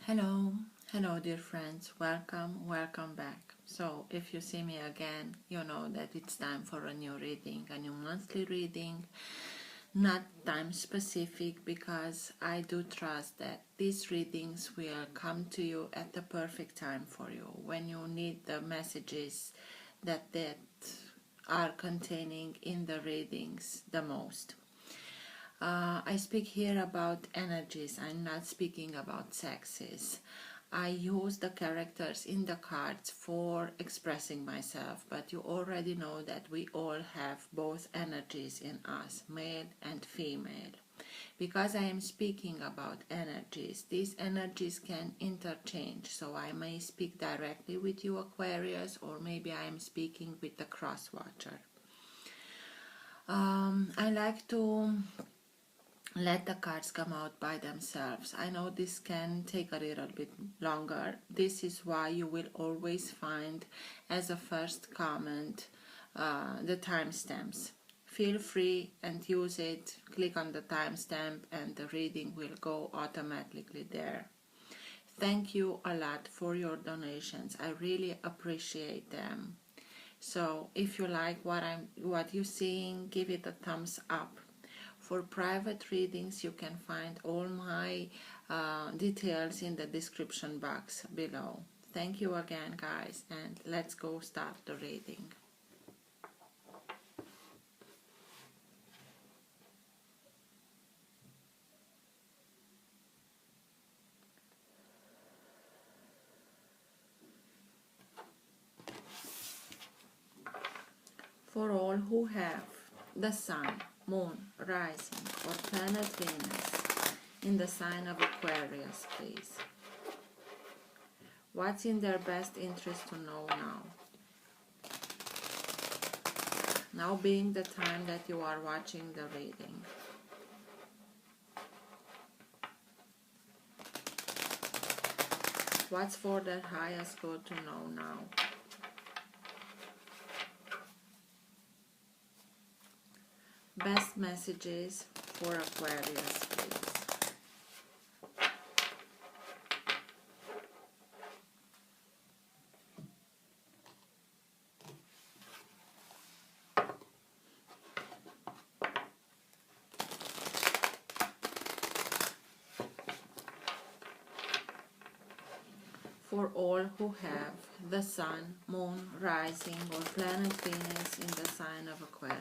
Hello, hello dear friends, welcome back. So if you see me again, you know that it's time for a new reading, a new monthly reading, not time specific, because I do trust that these readings will come to you at the perfect time for you, when you need the messages that are containing in the readings the most. I speak here about energies. I'm not speaking about sexes. I use the characters in the cards for expressing myself, but you already know that we all have both energies in us, male and female. Because I am speaking about energies, these energies can interchange. So I may speak directly with you, Aquarius, or maybe I am speaking with the cross watcher. I like to let the cards come out by themselves. I know this can take a little bit longer. This is why you will always find as a first comment the timestamps. Feel free and use it. Click on the timestamp and the reading will go automatically there. Thank you a lot for your donations. I really appreciate them. So if you like what you're seeing, give it a thumbs up. For private readings, you can find all my details in the description box below. Thank you again, guys, and let's go start the reading. For all who have the Sun, Moon, Rising, or Planet Venus in the sign of Aquarius, please. What's in their best interest to know now? Now being the time that you are watching the reading. What's for their highest good to know now? Best messages for Aquarius, please. For all who have the Sun, Moon, Rising, or Planet Venus in the sign of Aquarius.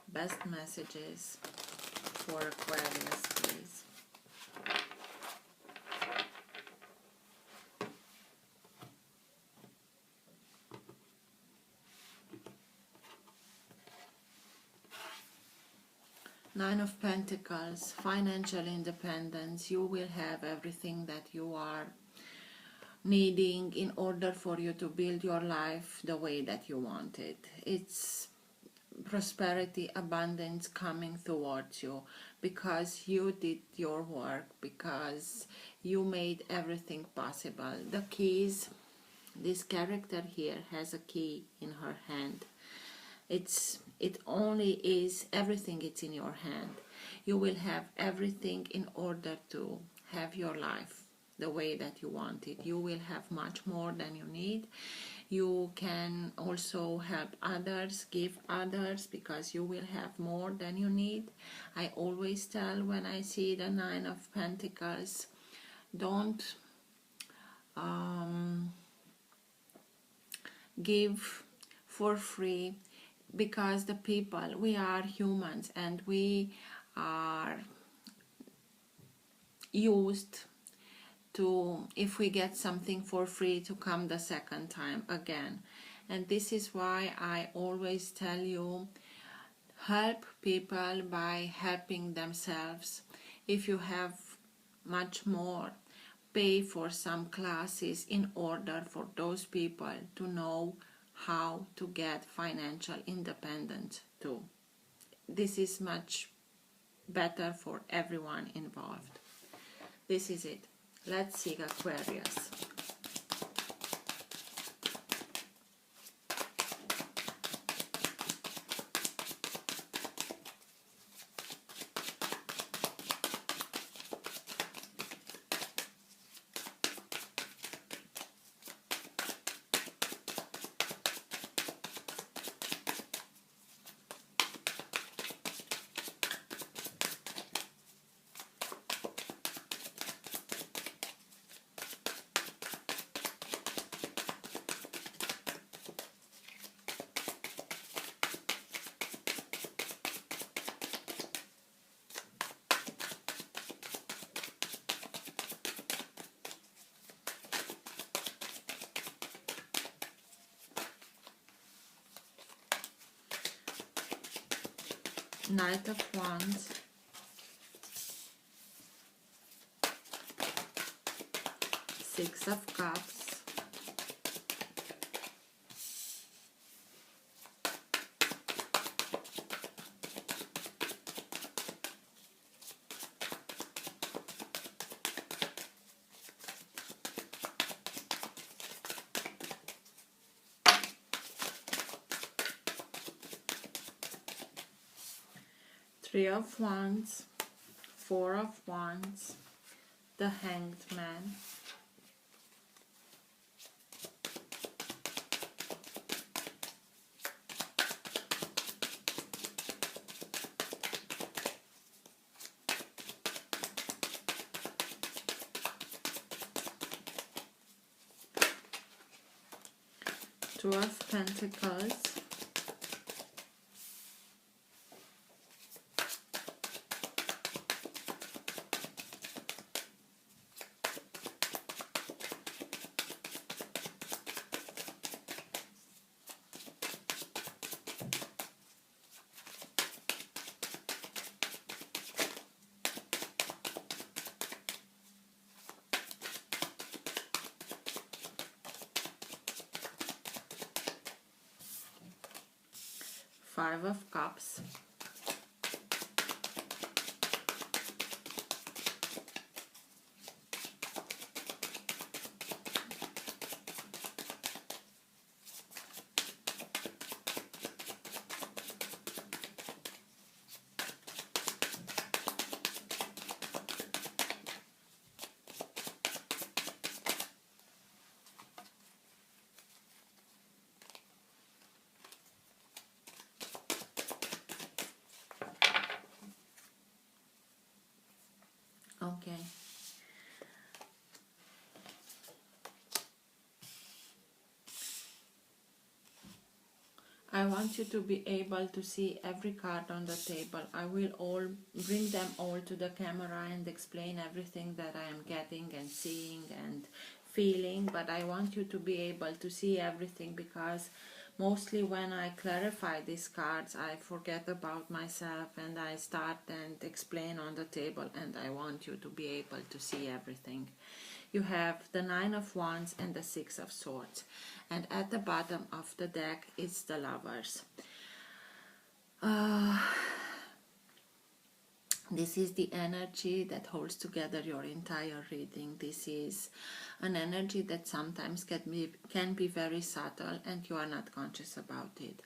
Best messages for Aquarius, please. Nine of Pentacles, financial independence. You will have everything that you are needing in order for you to build your life the way that you want it. It's prosperity, abundance coming towards you because you did your work, because you made everything possible. The keys, this character here has a key in her hand. It only is everything, it's in your hand. You will have everything in order to have your life the way that you want it. You will have much more than you need. You can also help others, give others, because you will have more than you need. I always tell when I see the Nine of Pentacles, don't give for free, because the people, we are humans and we are used to, if we get something for free, to come the second time again. And this is why I always tell you, help people by helping themselves. If you have much more, pay for some classes in order for those people to know how to get financial independence too. This is much better for everyone involved. This is it. Let's see Aquarius. Knight of Wands, Six of Cups, Three of Wands, Four of Wands, the Hanged Man, Two of Pentacles, Five of Cups, okay. I want you to be able to see every card on the table. I will bring them all to the camera and explain everything that I am getting and seeing and feeling, but I want you to be able to see everything, because mostly when I clarify these cards I forget about myself and I start and explain on the table, and I want you to be able to see everything. You have the Nine of Wands and the Six of Swords, and at the bottom of the deck is the Lovers. This is the energy that holds together your entire reading. This is an energy that sometimes can be very subtle and you are not conscious about it.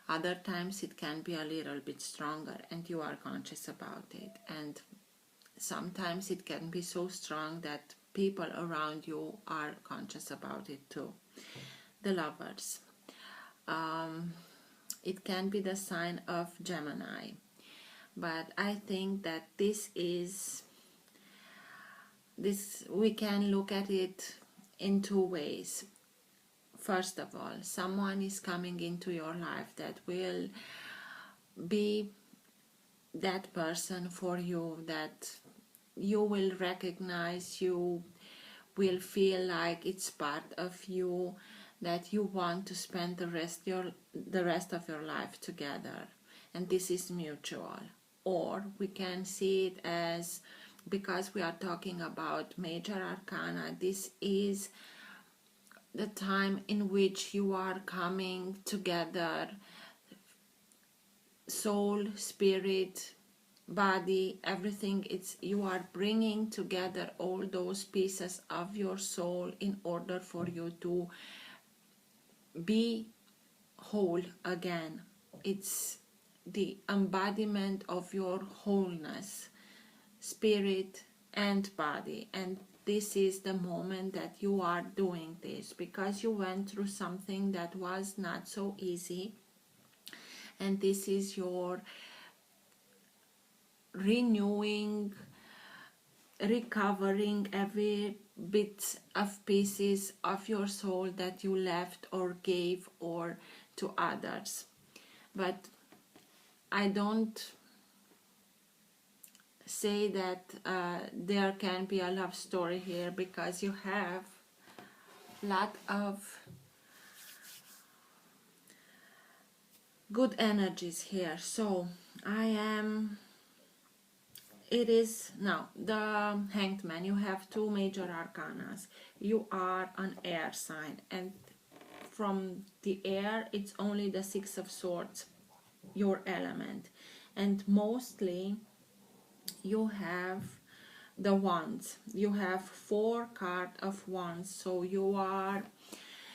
Other times it can be a little bit stronger and you are conscious about it. And sometimes it can be so strong that people around you are conscious about it too. The Lovers. It can be the sign of Gemini. But I think that we can look at it in two ways. First of all, someone is coming into your life that will be that person for you, that you will recognize, you will feel like it's part of you, that you want to spend the rest of your life together, and this is mutual. Or we can see it as, because we are talking about major arcana, this is the time in which you are coming together, soul, spirit, body, everything. You are bringing together all those pieces of your soul in order for you to be whole again. It's the embodiment of your wholeness, spirit and body, and this is the moment that you are doing this, because you went through something that was not so easy, and this is your renewing, recovering every bit of pieces of your soul that you left or gave or to others. But I don't say that there can be a love story here, because you have a lot of good energies here. So I am, it is now the Hanged Man. You have two major arcanas. You are an air sign, and from the air it's only the Six of Swords, your element, and mostly you have the wands. You have 4 cards of wands, so you are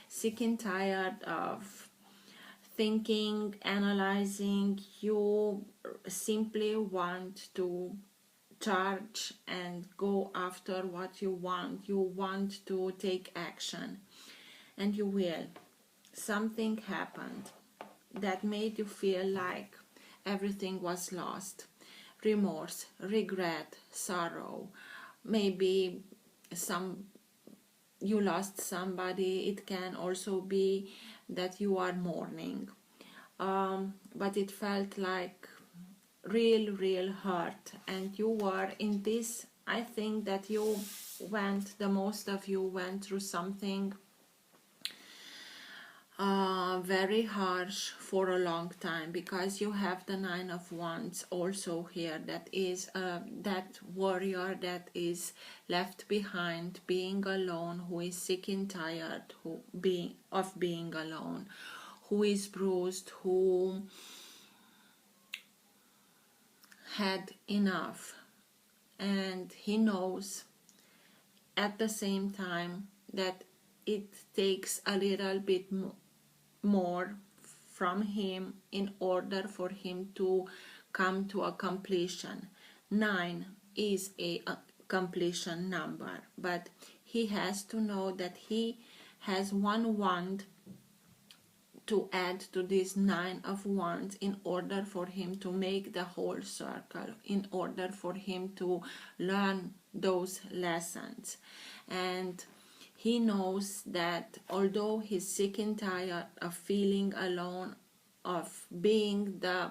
sick and tired of thinking, analyzing. You simply want to charge and go after what you want. You want to take action, and you will. Something happened that made you feel like everything was lost. Remorse, regret, sorrow, maybe some you lost somebody. It can also be that you are mourning, but it felt like real hurt, and you were in this. I think that the most of you went through something very harsh for a long time, because you have the Nine of Wands also here. That is that warrior that is left behind, being alone, who is sick and tired of being alone, who is bruised, who had enough, and he knows at the same time that it takes a little bit more from him in order for him to come to a completion. 9 is a completion number, but he has to know that he has one wand to add to this 9 of Wands in order for him to make the whole circle, in order for him to learn those lessons. And he knows that although he's sick and tired of feeling alone, of being the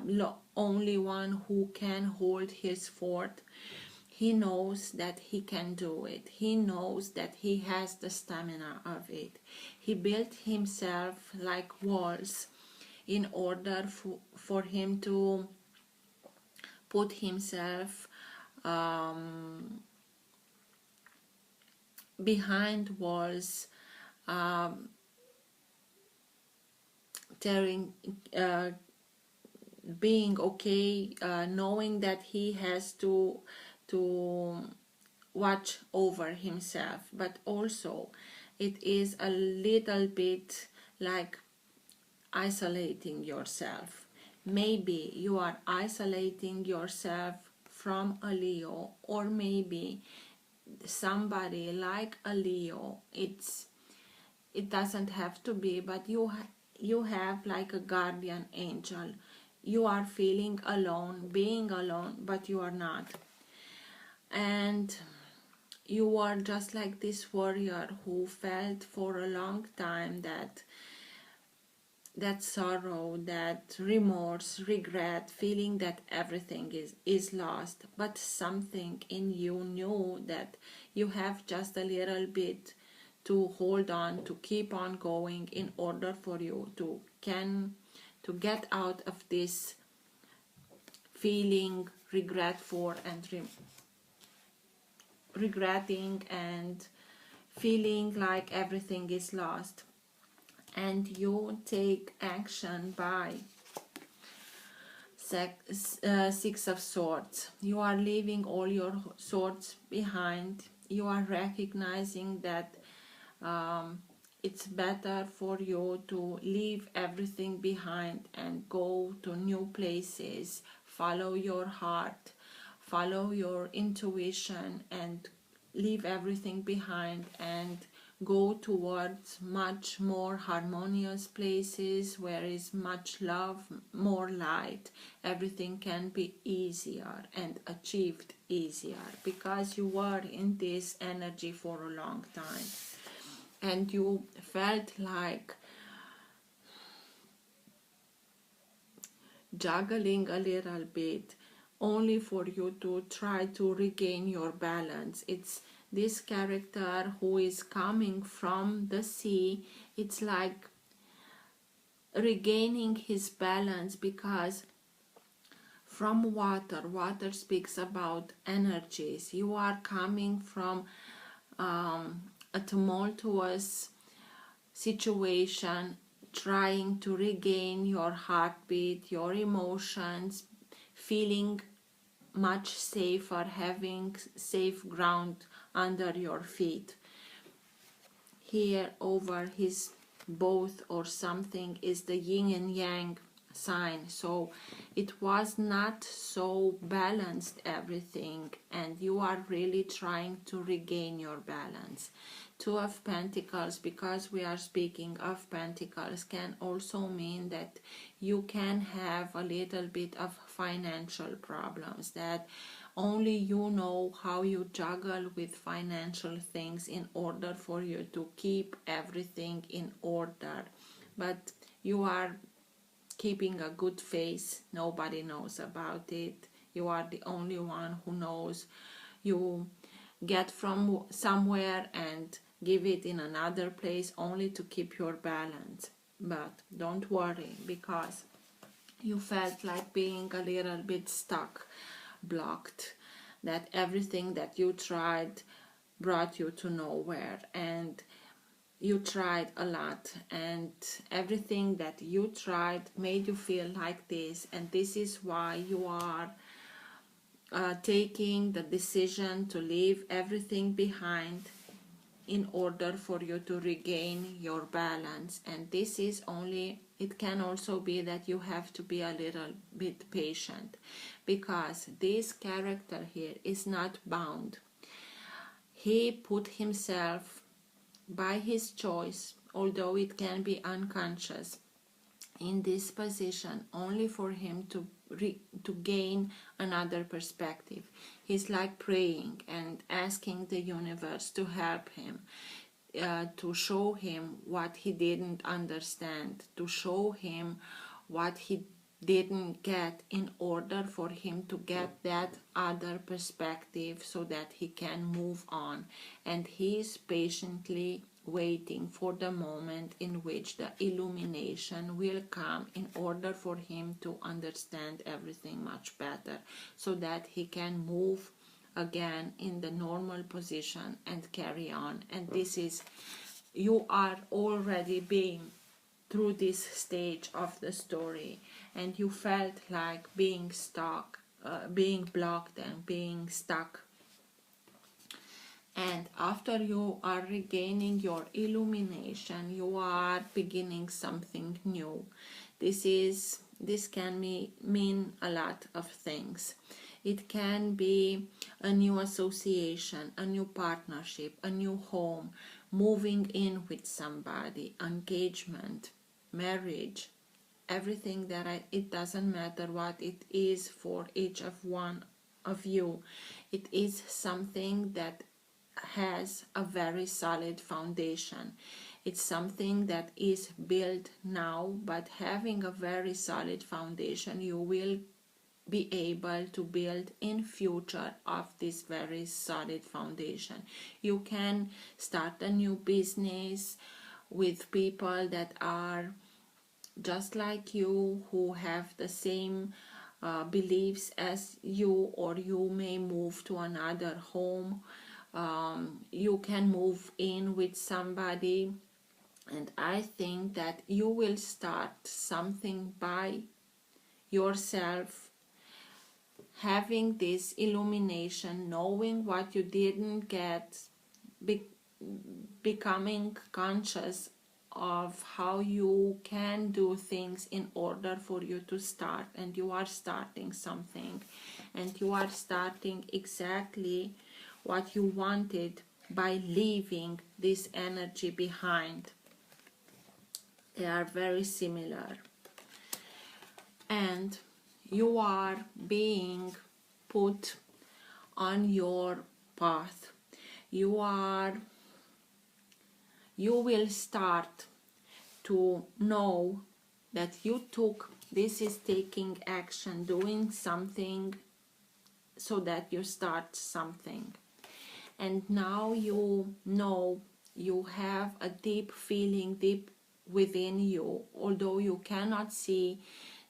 only one who can hold his fort, he knows that he can do it. He knows that he has the stamina of it. He built himself like walls in order for him to put himself behind walls, being okay, knowing that he has to watch over himself. But also it is a little bit like isolating yourself. Maybe you are isolating yourself from a Leo, or maybe somebody like a Leo. It doesn't have to be, but you have like a guardian angel. You are feeling alone, being alone, but you are not. And you are just like this warrior who felt for a long time that sorrow, that remorse, regret, feeling that everything is lost. But something in you knew that you have just a little bit to hold on, to keep on going, in order for you to get out of this feeling regretful and regretting and feeling like everything is lost. And you take action by Six of Swords. You are leaving all your swords behind. You are recognizing that it's better for you to leave everything behind and go to new places. Follow your heart, follow your intuition, and leave everything behind and go towards much more harmonious places where is much love, more light. Everything can be easier and achieved easier, because you were in this energy for a long time and you felt like juggling a little bit only for you to try to regain your balance. It's this character who is coming from the sea. It's like regaining his balance, because from water. Water speaks about energies. You are coming from a tumultuous situation, trying to regain your heartbeat, your emotions, feeling much safer, having safe ground under your feet. Here over his both or something is the yin and yang sign, so it was not so balanced everything, and you are really trying to regain your balance. Two of Pentacles, because we are speaking of Pentacles, can also mean that you can have a little bit of financial problems, that only you know how you juggle with financial things in order for you to keep everything in order. But you are keeping a good face. Nobody knows about it. You are the only one who knows. You get from somewhere and give it in another place only to keep your balance. But don't worry, because you felt like being a little bit stuck, blocked, that everything that you tried brought you to nowhere, and you tried a lot, and everything that you tried made you feel like this, and this is why you are taking the decision to leave everything behind in order for you to regain your balance. And this is only, it can also be that you have to be a little bit patient, because this character here is not bound. He put himself by his choice, although it can be unconscious, in this position only for him to gain another perspective. He's like praying and asking the universe to help him, to show him what he didn't understand, to show him what he didn't get, in order for him to get that other perspective so that he can move on. And he is patiently waiting for the moment in which the illumination will come, in order for him to understand everything much better, so that he can move again in the normal position and carry on. And this is, you are already being through this stage of the story, and you felt like being stuck, being blocked and being stuck. And after you are regaining your illumination, you are beginning something new. This can mean a lot of things. It can be a new association, a new partnership, a new home, moving in with somebody, engagement, marriage, everything that it doesn't matter what it is for each of one of you. It is something that has a very solid foundation. It's something that is built now, but having a very solid foundation, you will be able to build in future of this very solid foundation. You can start a new business with people that are just like you, who have the same beliefs as you, or you may move to another home. You can move in with somebody, and I think that you will start something by yourself, having this illumination, knowing what you didn't get, becoming conscious of how you can do things in order for you to start. And you are starting something, and you are starting exactly what you wanted by leaving this energy behind. They are very similar, and you are being put on your path. You will start to know that you took, this is taking action, doing something so that you start something. And now you know, you have a deep feeling deep within you, although you cannot see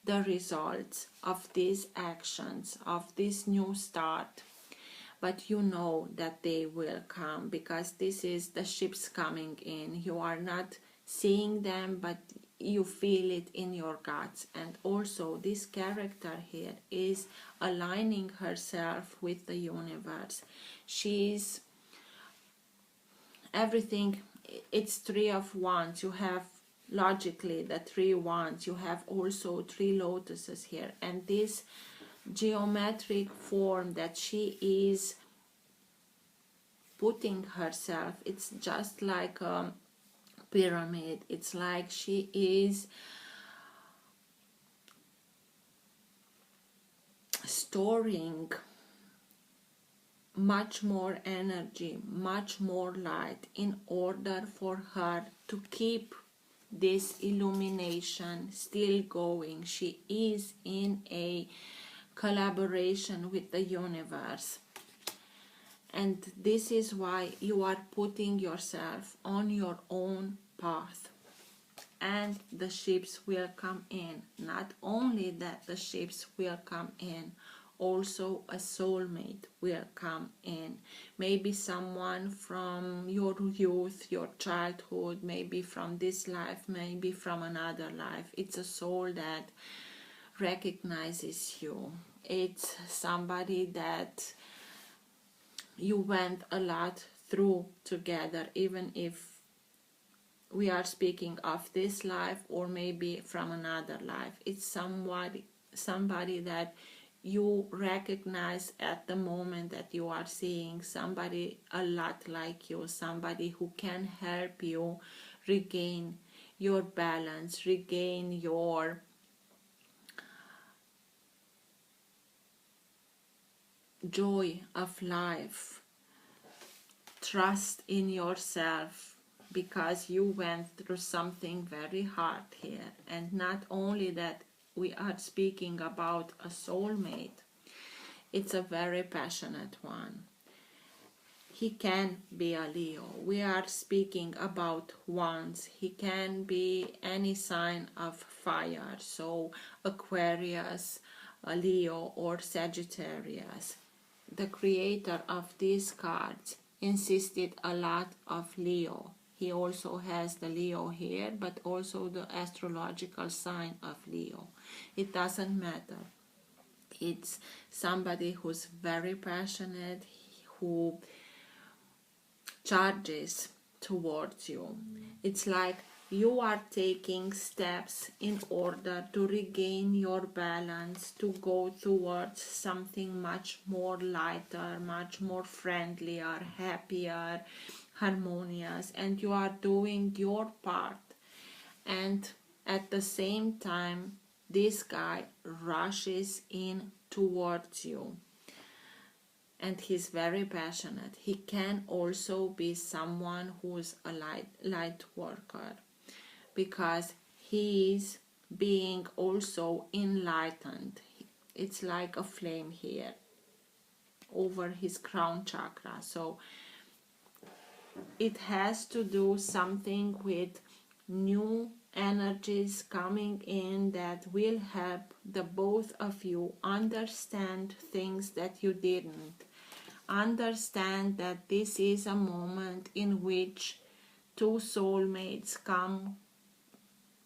the results of these actions, of this new start. But you know that they will come, because this is the ships coming in. You are not seeing them, but you feel it in your guts. And also this character here is aligning herself with the universe. She's everything. It's Three of Wands. You have logically the 3 wands. You have also 3 lotuses here, and this geometric form that she is putting herself, it's just like a pyramid. It's like she is storing much more energy, much more light, in order for her to keep this illumination still going. She is in a collaboration with the universe, and this is why you are putting yourself on your own path, and the ships will come in. Not only that the ships will come in, also a soulmate will come in. Maybe someone from your youth, your childhood, maybe from this life, maybe from another life. It's a soul that recognizes you. It's somebody that you went a lot through together, even if we are speaking of this life or maybe from another life. It's somebody that you recognize at the moment that you are seeing, somebody a lot like you, somebody who can help you regain your balance, regain your joy of life, trust in yourself, because you went through something very hard here. And not only that, we are speaking about a soulmate. It's a very passionate one. He can be a Leo. We are speaking about wands. He can be any sign of fire, so Aquarius, a Leo, or Sagittarius. The creator of these cards insisted a lot of Leo. He also has the Leo here, but also the astrological sign of Leo. It doesn't matter. It's somebody who's very passionate, who charges towards you. It's like you are taking steps in order to regain your balance, to go towards something much more lighter, much more friendlier, happier, harmonious, and you are doing your part. And at the same time, this guy rushes in towards you, and he's very passionate. He can also be someone who's a light worker, because he is being also enlightened. It's like a flame here over his crown chakra. So it has to do something with new energies coming in that will help the both of you understand things that you didn't understand, that this is a moment in which two soulmates come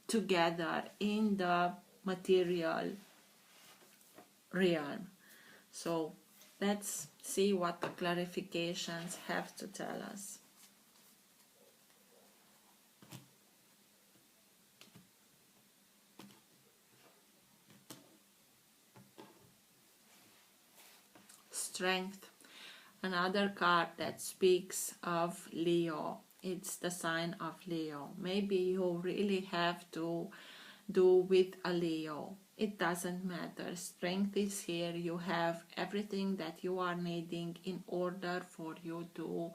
together in the material realm. So let's see what the clarifications have to tell us. Strength, another card that speaks of Leo. It's the sign of Leo. Maybe you really have to do with a Leo. It doesn't matter. Strength is here. You have everything that you are needing in order for you to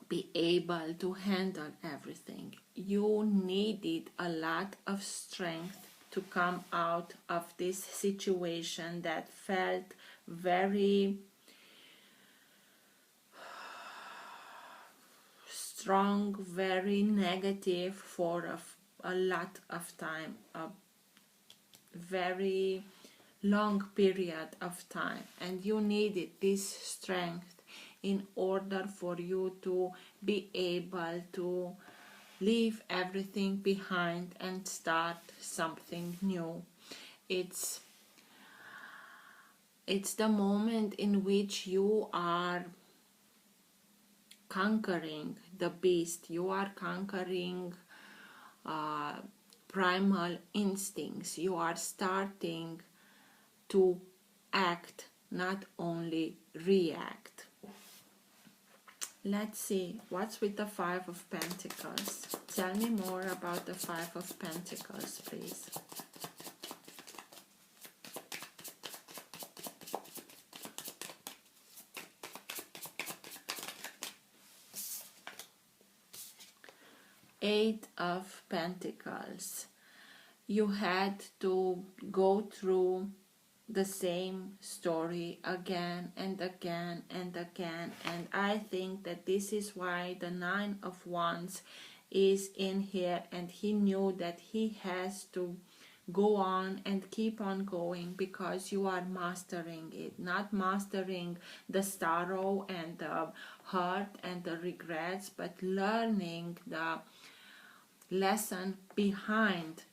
be able to handle everything. You needed a lot of strength to come out of this situation that felt very strong, very negative for a lot of time. very long period of time, and you needed this strength in order for you to be able to leave everything behind and start something new. It's the moment in which you are conquering the beast, you are conquering primal instincts, you are starting to act, not only react. Let's see, what's with the Five of Pentacles? Tell me more about the Five of Pentacles, please. Eight of Pentacles. You had to go through the same story again and again and again, and I think that this is why the Nine of Wands is in here, and he knew that he has to go on and keep on going, because you are mastering it, not mastering the sorrow and the hurt and the regrets, but learning the lesson behind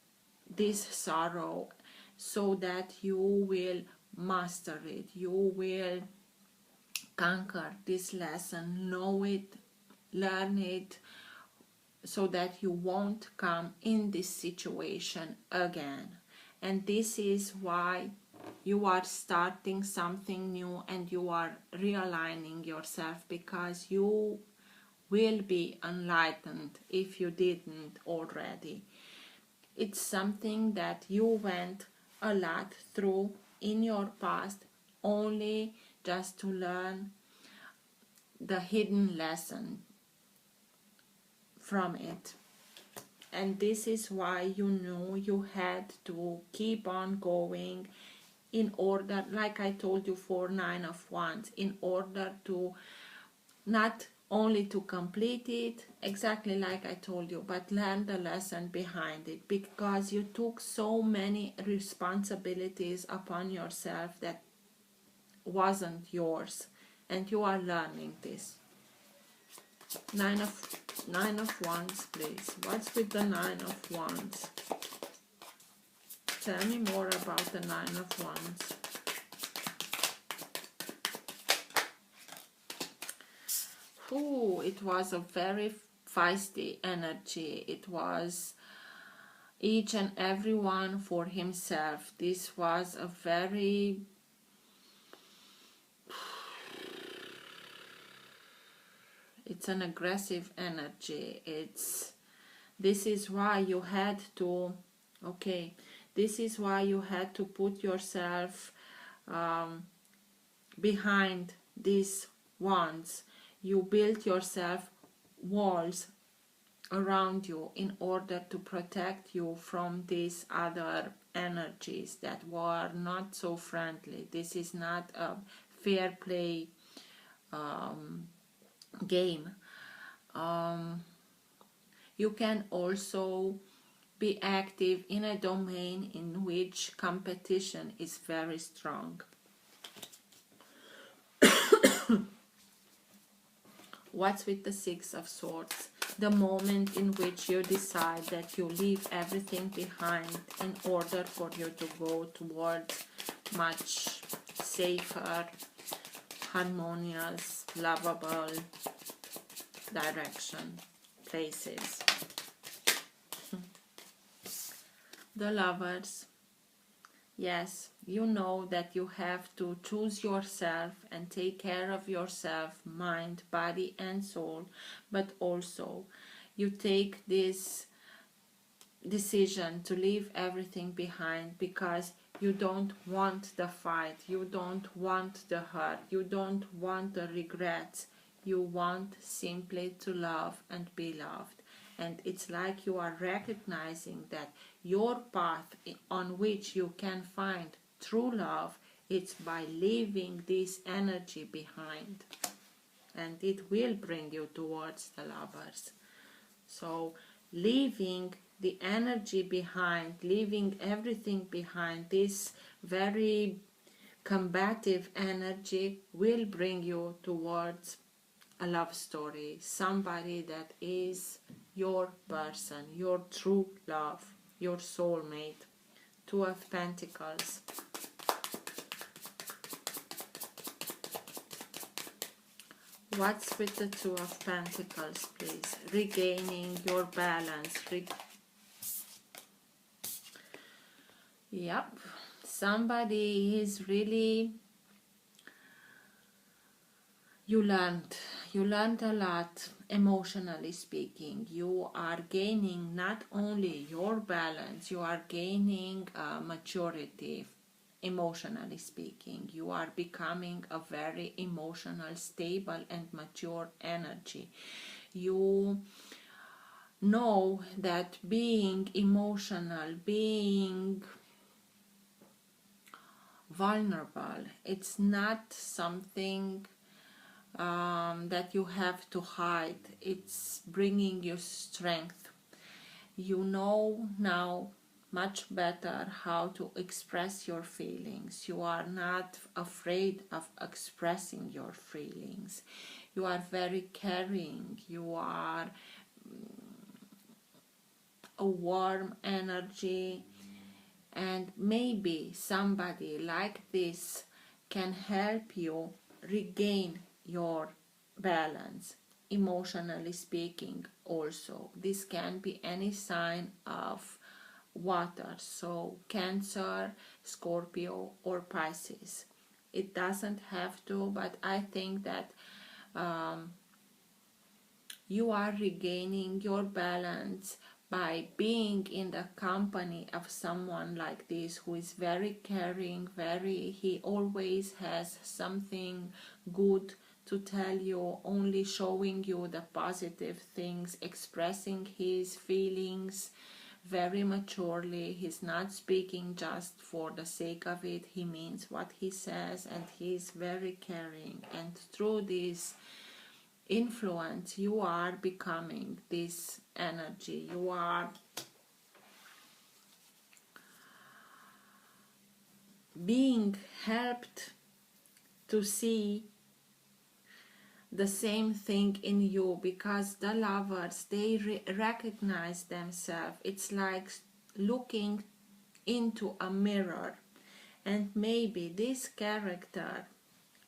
this sorrow, so that you will master it, you will conquer this lesson, know it, learn it, so that you won't come in this situation again. And this is why you are starting something new and you are realigning yourself, because you will be enlightened if you didn't already. It's something that you went a lot through in your past, only just to learn the hidden lesson from it. And this is why you knew you had to keep on going, in order, like I told you for Nine of Wands, in order to not only to complete it, exactly like I told you, but learn the lesson behind it, because you took so many responsibilities upon yourself that wasn't yours, and you are learning this. Nine of Wands, please. What's with the Nine of Wands? Tell me more about the Nine of Wands. Ooh, it was a very feisty energy. It was each and every one for himself. This was a very it's an aggressive energy. This is why you had to this is why you had to put yourself behind these wands. You built yourself walls around you in order to protect you from these other energies that were not so friendly. This is not a fair play game. You can also be active in a domain in which competition is very strong. What's with the Six of Swords? The moment in which you decide that you leave everything behind in order for you to go towards much safer, harmonious, lovable direction, places. The Lovers. Yes, you know that you have to choose yourself and take care of yourself, mind, body and soul, but also you take this decision to leave everything behind because you don't want the fight, you don't want the hurt, you don't want the regrets, you want simply to love and be loved. And it's like you are recognizing that your path on which you can find true love, it's by leaving this energy behind, and it will bring you towards the Lovers. So leaving the energy behind, leaving everything behind, this very combative energy will bring you towards a love story, somebody that is your person, your true love, your soulmate. Two of Pentacles. What's with the Two of Pentacles, please? Regaining your balance. Yep. Somebody is really... You learned a lot, emotionally speaking. You are gaining not only your balance, you are gaining maturity, emotionally speaking. You are becoming a very emotional, stable and mature energy. You know that being emotional, being vulnerable, it's not something that you have to hide. It's bringing you strength. You know now much better how to express your feelings. You are not afraid of expressing your feelings. You are very caring. You are a warm energy, and maybe somebody like this can help you regain your balance, emotionally speaking. Also, this can be any sign of water, so Cancer, Scorpio or Pisces. It doesn't have to, but I think that you are regaining your balance by being in the company of someone like this, who is very caring, he always has something good to tell you, only showing you the positive things, expressing his feelings very maturely. He's not speaking just for the sake of it. He means what he says, and he's very caring. And through this influence, you are becoming this energy. You are being helped to see the same thing in you, because the lovers, they recognize themselves. It's like looking into a mirror, and maybe this character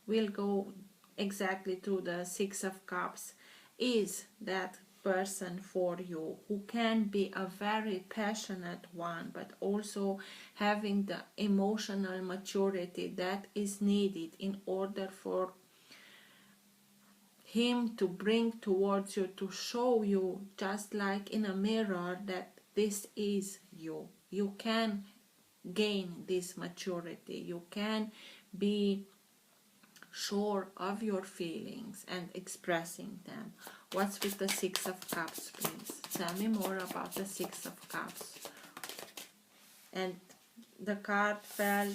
will go exactly to the Six of Cups, is that person for you, who can be a very passionate one, but also having the emotional maturity that is needed in order for him to bring towards you, to show you just like in a mirror that this is you. You can gain this maturity. You can be sure of your feelings and expressing them. What's with the Six of Cups, please? Tell me more about the Six of Cups. And the card felt,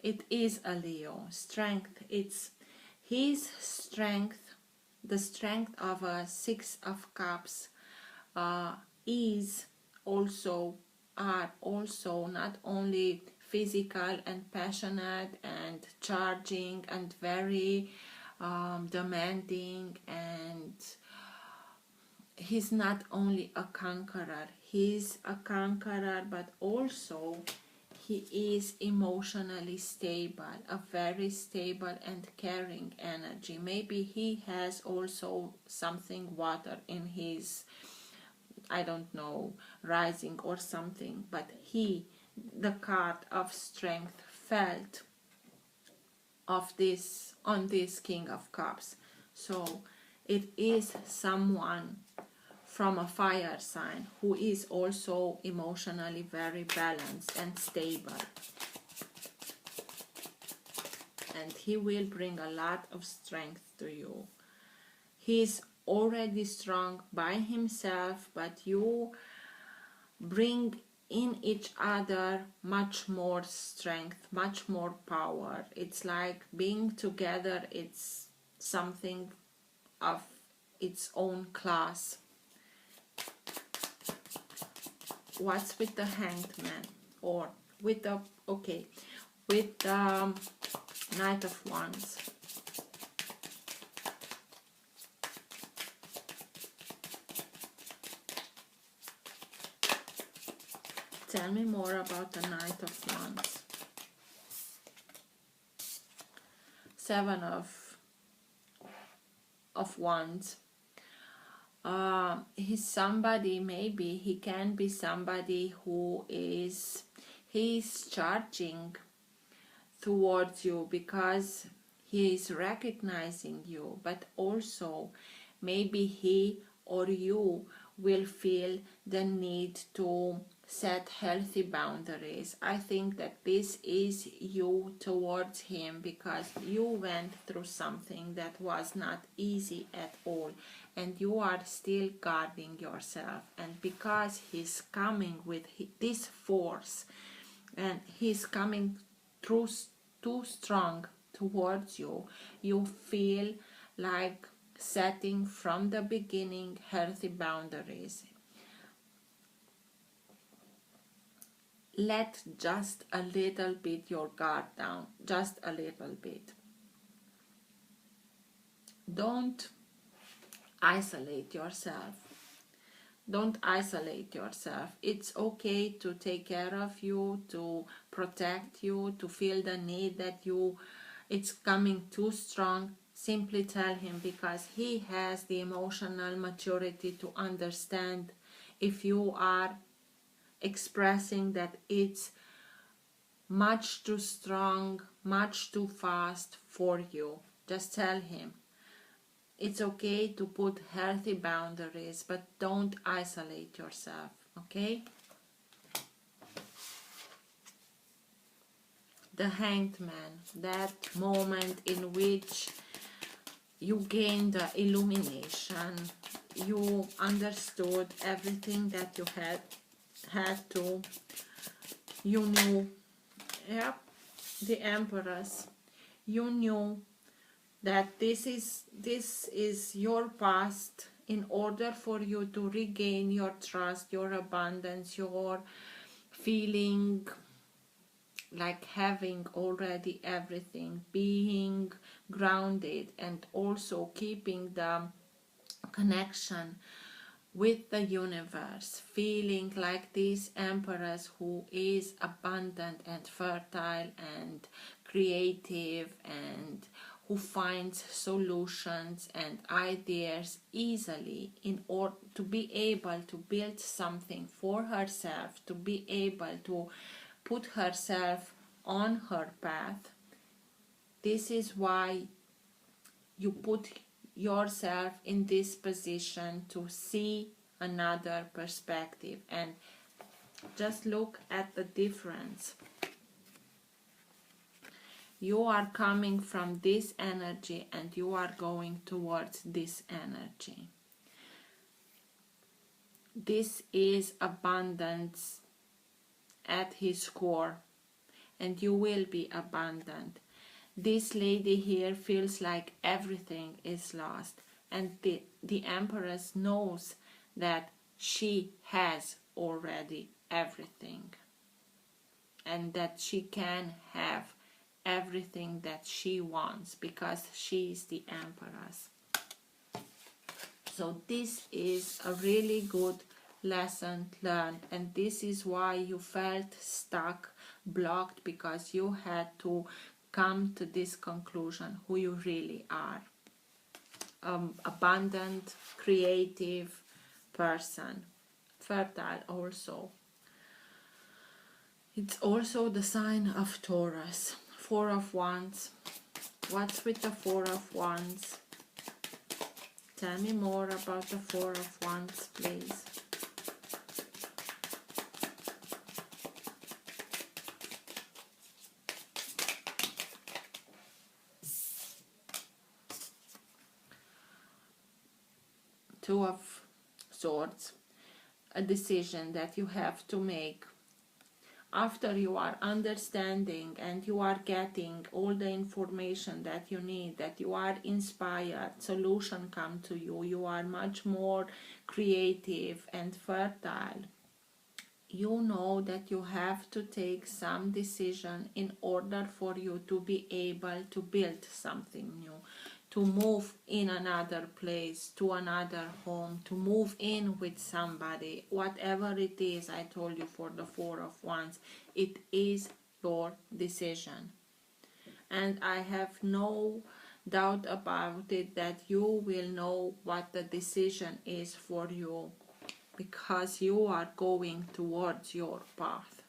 it is a Leo. Strength. It's his strength. The strength of a Six of Cups is also, are also not only physical and passionate and charging and very demanding, and he's not only a conqueror, he's a conqueror, but also he is emotionally stable, a very stable and caring energy. Maybe he has also something water in his, I don't know, rising or something, but he, the card of strength, felt of this on this King of Cups. So it is someone from a fire sign who is also emotionally very balanced and stable, and he will bring a lot of strength to you. He's already strong by himself, but you bring in each other much more strength, much more power. It's like being together, it's something of its own class. What's with the Hanged Man? Or with the, okay, with the Knight of Wands. Tell me more about the Knight of Wands. Seven of Wands. He's somebody, maybe he can be somebody who is, he's charging towards you because he is recognizing you, but also maybe he or you will feel the need to set healthy boundaries. I think that this is you towards him because you went through something that was not easy at all, and you are still guarding yourself, and because he's coming with this force and he's coming through too strong towards you, you feel like setting from the beginning healthy boundaries. Let just a little bit your guard down, just a little bit. Don't isolate yourself. Don't isolate yourself. It's okay to take care of you, to protect you, to feel the need that it's coming too strong. Simply tell him, because he has the emotional maturity to understand if you are expressing that it's much too strong, much too fast for you. Just tell him. It's okay to put healthy boundaries, but don't isolate yourself, okay? The Hanged Man, that moment in which you gained the illumination, you understood everything that you had to, you knew, yep, the Empress, you knew that this is your past. In order for you to regain your trust, your abundance, your feeling like having already everything, being grounded, and also keeping the connection with the universe, feeling like this Empress who is abundant and fertile and creative, and who finds solutions and ideas easily in order to be able to build something for herself, to be able to put herself on her path. This is why you put yourself in this position, to see another perspective, and just look at the difference. You are coming from this energy and you are going towards this energy. This is abundance at his core, and you will be abundant. This lady here feels like everything is lost, and the Empress knows that she has already everything, and that she can have everything that she wants because she is the Empress. So this is a really good lesson learned, and this is why you felt stuck, blocked, because you had to come to this conclusion who you really are. Abundant, creative person, fertile also. It's also the sign of Taurus. Four of Wands. What's with the Four of Wands? Tell me more about the Four of Wands, please. Two of Swords. A decision that you have to make. after you are understanding and you are getting all the information that you need, that you are inspired, solution come to you, you are much more creative and fertile. You know that you have to take some decision in order for you to be able to build something new, to move in another place, to another home, to move in with somebody, whatever it is. I told you for the Four of Wands, it is your decision. And I have no doubt about it that you will know what the decision is for you, because you are going towards your path,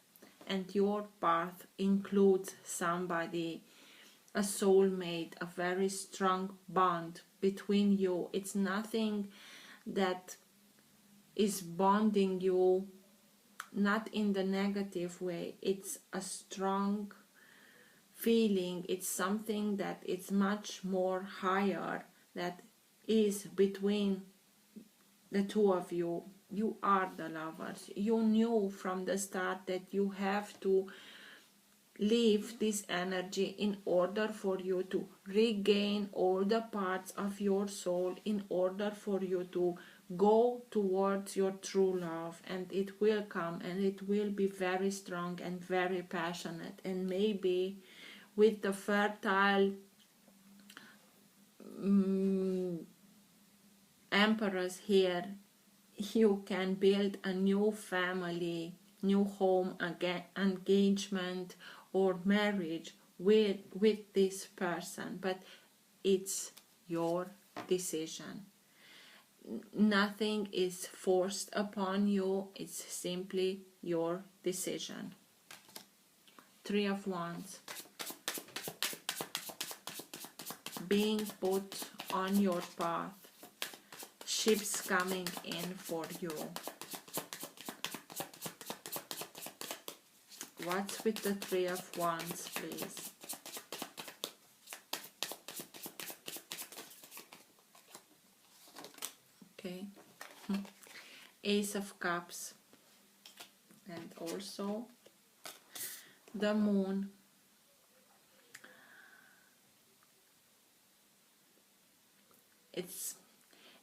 and your path includes somebody, a soulmate, a very strong bond between you. It's nothing that is bonding you, not in the negative way. It's a strong feeling. It's something that is much more higher, that is between the two of you. You are the lovers. You knew from the start that you have to leave this energy in order for you to regain all the parts of your soul, in order for you to go towards your true love. And it will come, and it will be very strong and very passionate. And maybe with the fertile Empress here, you can build a new family, new home, engagement or marriage with this person, but it's your decision. Nothing is forced upon you, it's simply your decision. Three of Wands. Being put on your path. Ships coming in for you. What's with the Three of Wands, please? Okay. Ace of Cups. And also the Moon.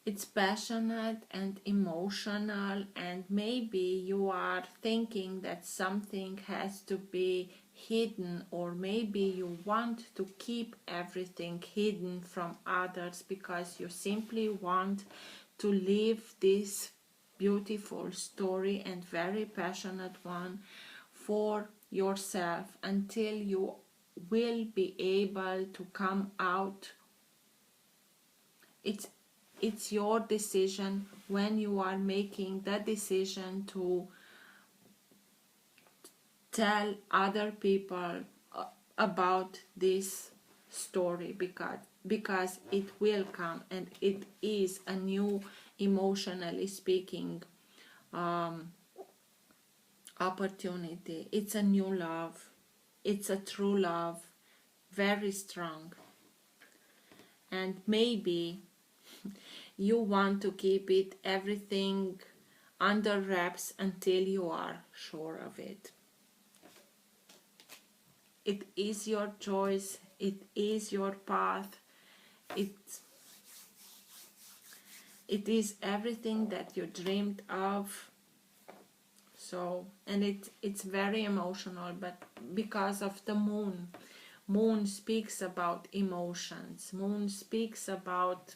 It's passionate and emotional, and maybe you are thinking that something has to be hidden, or maybe you want to keep everything hidden from others because you simply want to live this beautiful story and very passionate one for yourself until you will be able to come out. It's your decision when you are making the decision to tell other people about this story, because it will come, and it is a new, emotionally speaking, opportunity. It's a new love. It's a true love, very strong. And maybe you want to keep it everything under wraps until you are sure of it. It is your choice. It is your path. It is everything that you dreamed of. So, and it's very emotional, but because of the Moon. Moon speaks about emotions. Moon speaks about,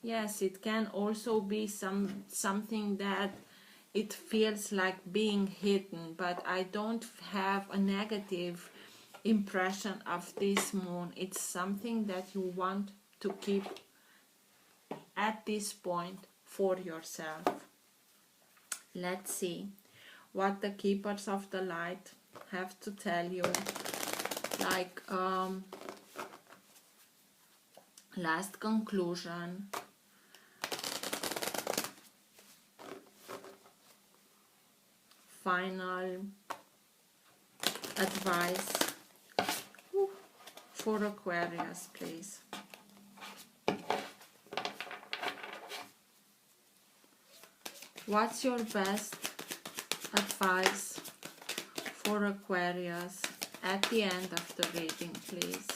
yes, it can also be something that it feels like being hidden, but I don't have a negative impression of this Moon. It's something that you want to keep at this point for yourself. Let's see what the Keepers of the Light have to tell you. Like last conclusion, final advice for Aquarius, please. What's your best advice for for Aquarius at the end of the reading, please.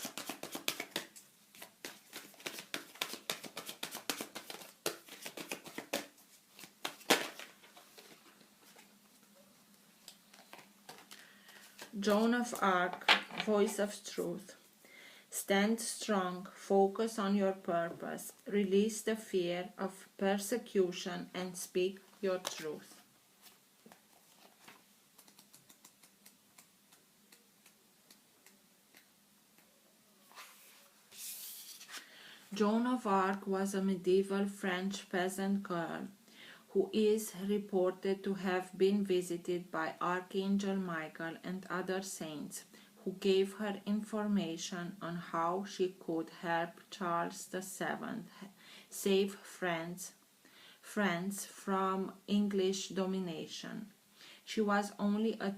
Joan of Arc, voice of truth. Stand strong, focus on your purpose, release the fear of persecution and speak your truth. Joan of Arc was a medieval French peasant girl who is reported to have been visited by Archangel Michael and other saints, who gave her information on how she could help Charles VII save France from English domination. She was only a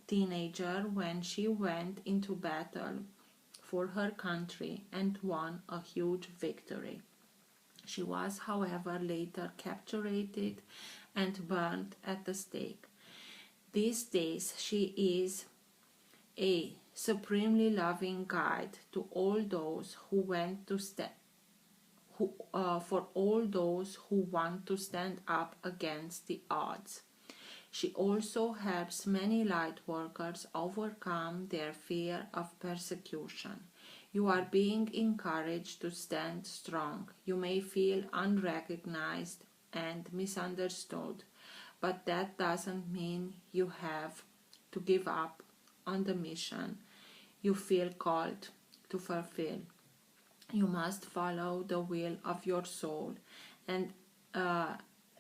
teenager when she went into battle for her country and won a huge victory. She was, however, later captured and burned at the stake. These days she is a supremely loving guide to all those who for all those who want to stand up against the odds. She also helps many light workers overcome their fear of persecution. You are being encouraged to stand strong. You may feel unrecognized and misunderstood, but that doesn't mean you have to give up on the mission you feel called to fulfill. You must follow the will of your soul and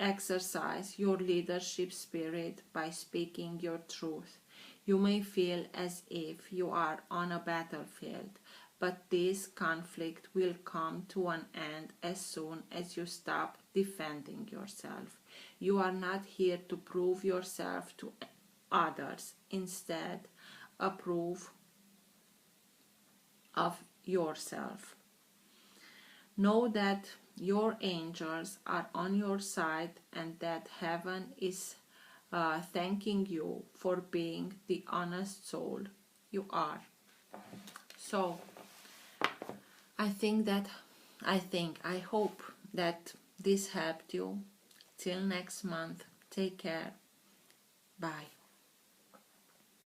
exercise your leadership spirit by speaking your truth. You may feel as if you are on a battlefield, but this conflict will come to an end as soon as you stop defending yourself. You are not here to prove yourself to others. Instead, approve of yourself. Know that your angels are on your side and that heaven is thanking you for being the honest soul you are. So, I hope that this helped you. Till next month, take care. Bye.